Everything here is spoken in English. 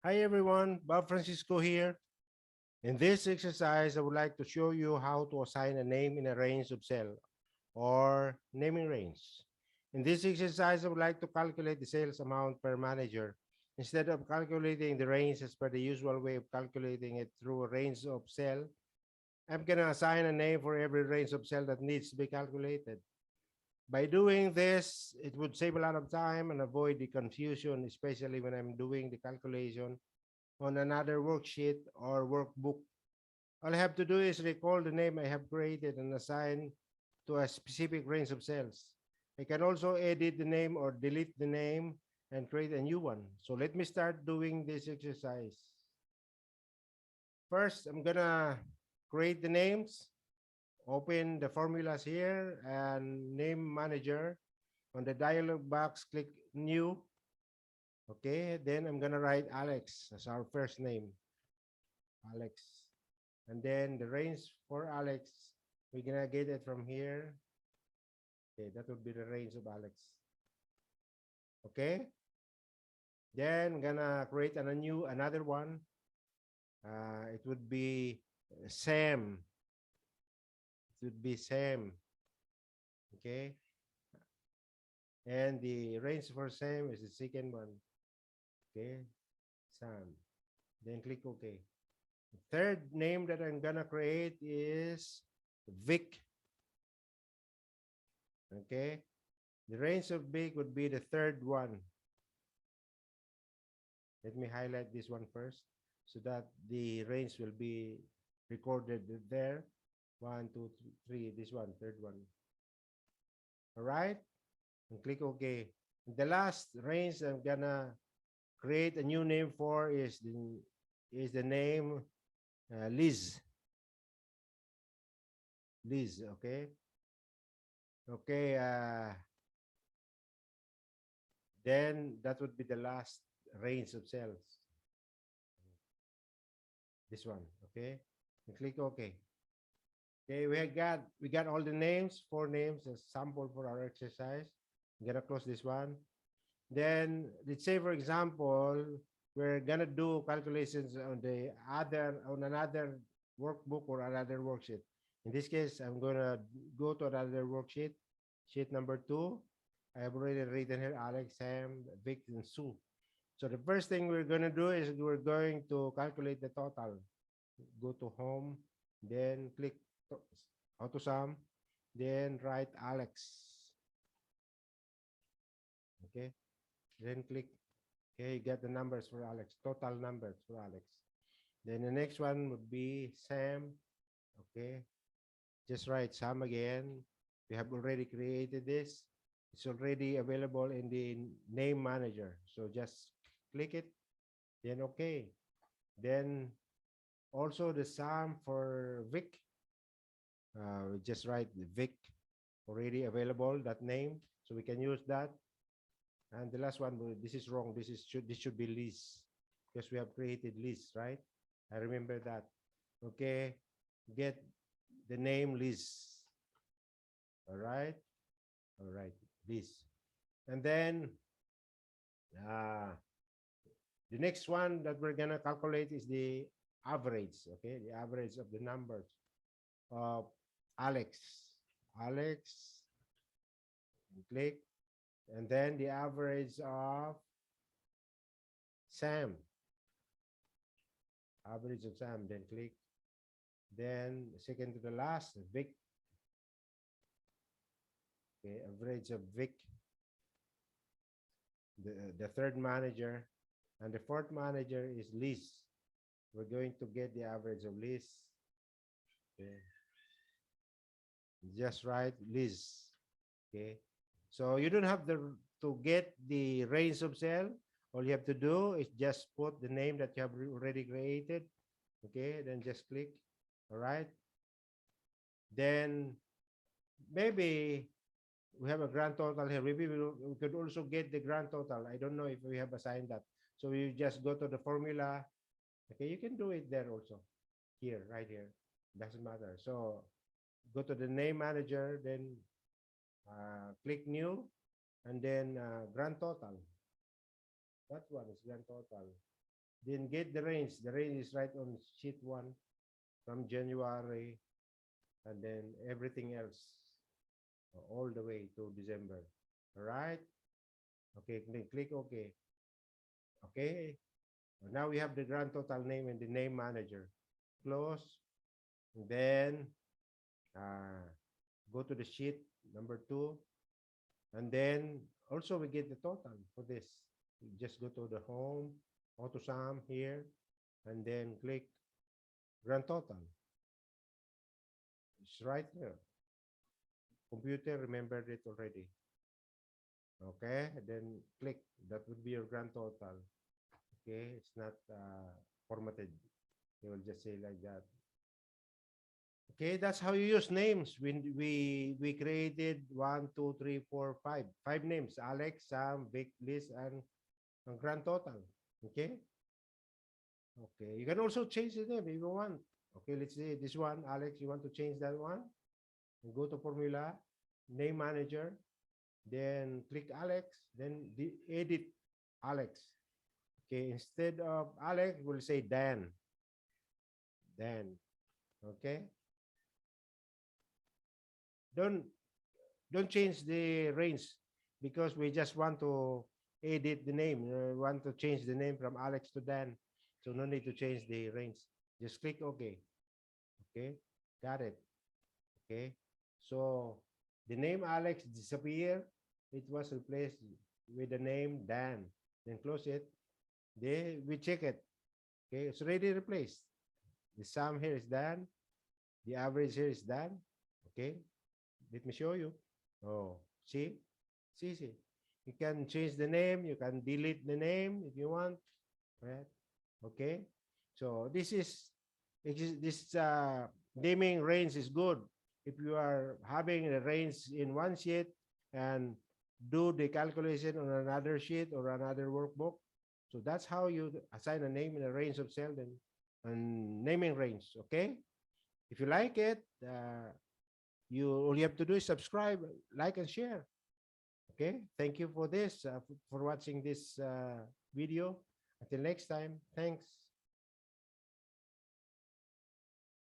Hi everyone, Bob Francisco here. In this exercise, I would like to show you how to assign a name in a range of cell or naming range. In this exercise, I would like to calculate the sales amount per manager. Instead of calculating the range as per the usual way of calculating it through a range of cell, I'm going to assign a name for every range of cell that needs to be calculated. By doing this, it would save a lot of time and avoid the confusion, especially when I'm doing the calculation on another worksheet or workbook. All I have to do is recall the name I have created and assign to a specific range of cells. I can also edit the name or delete the name and create a new one. So let me start doing this exercise. First, I'm gonna create the names, open the formulas here and name manager. On the dialog box, click new. Okay, then I'm gonna write Alex as our first name, Alex. And then the range for Alex, we're gonna get it from here. Okay, that would be the range of Alex. Okay, then I'm gonna create another one. It would be Sam. It would be Sam. Okay, and the range for Sam is the second one. Okay, Sam. Then click OK. The third name that I'm gonna create is Vic. Okay, the range of Vic would be the third one. Let me highlight this one first so that the range will be recorded there. 1, 2, 3, this one, third one. All right, and click OK. The last range I'm gonna create a new name for is the name Liz. Liz, okay? Okay, then that would be the last range of cells. This one, okay? And click OK. Okay, we got all the names, 4 names as sample for our exercise. I'm gonna close this one. Then let's say, for example, we're gonna do calculations on another workbook or another worksheet. In this case, I'm gonna go to another worksheet, sheet number 2. I have already written here Alex, Sam, Vic, and Sue. So the first thing we're gonna do is we're going to calculate the total. Go to home, then click auto sum, then write Alex. Okay, then click. Okay, you get the numbers for Alex, total numbers for Alex. Then the next one would be Sam. Okay, just write Sam again. We have already created this. It's already available in the name manager. So just click it, then okay. Then also the sum for Vic. Just write Vic, already available, that name. So we can use that. And the last one, this is wrong. This should be Liz because we have created Liz, right? I remember that. Okay, get the name Liz. All right, Liz. And then uh, the next one that we're gonna calculate is the average. Okay, the average of the numbers of Alex. Alex, click, and then the average of Sam. Average of Sam, then click. Then second to the last, Vic. Okay, average of Vic. The third manager. And the fourth manager is Liz. We're going to get the average of Liz. Okay. Just write Liz. Okay. So you don't have to get the range of cell. All you have to do is just put the name that you have already created. Okay, then just click. All right. Then maybe we have a grand total here. Maybe we could also get the grand total. I don't know if we have assigned that. So you just go to the formula. Okay, you can do it there also. Here, right here. Doesn't matter. So go to the name manager, then click new, and then grand total. That one is grand total. Then get the range. The range is right on sheet 1 from January, and then everything else all the way to December. All right. Okay, click OK. Okay. Now we have the grand total name and the name manager. Close. And then go to the sheet number 2. And then also we get the total for this. You just go to the home, auto sum here, and then click grand total. It's right there. Computer remembered it already. Okay, and then click. That would be your grand total. Okay, it's not formatted. You will just say like that. Okay, that's how you use names. We created 1, 2, 3, 4, 5. 5 names: Alex, Sam, Vic, Liz, and grand total. Okay. Okay. You can also change the name if you want. Okay, let's say this one, Alex. You want to change that one? And go to formula, name manager, then click Alex, then edit Alex. Okay, instead of Alex, we'll say Dan. Dan. Okay. Don't change the range because we just want to edit the name. We want to change the name from Alex to Dan. So no need to change the range. Just click OK. Okay, got it. Okay, so the name Alex disappeared. It was replaced with the name Dan. Then close it. Then we check it. Okay, it's already replaced. The sum here is Dan. The average here is Dan. Okay, let me show you. Oh, see? See. You can change the name. You can delete the name if you want. Right? Okay. So this naming range is good. If you are having a range in one sheet and do the calculation on another sheet or another workbook. So that's how you assign a name in a range of cell and naming range. Okay. If you like it, all you have to do is subscribe, like, and share. Okay. Thank you for this, for watching this video. Until next time. Thanks.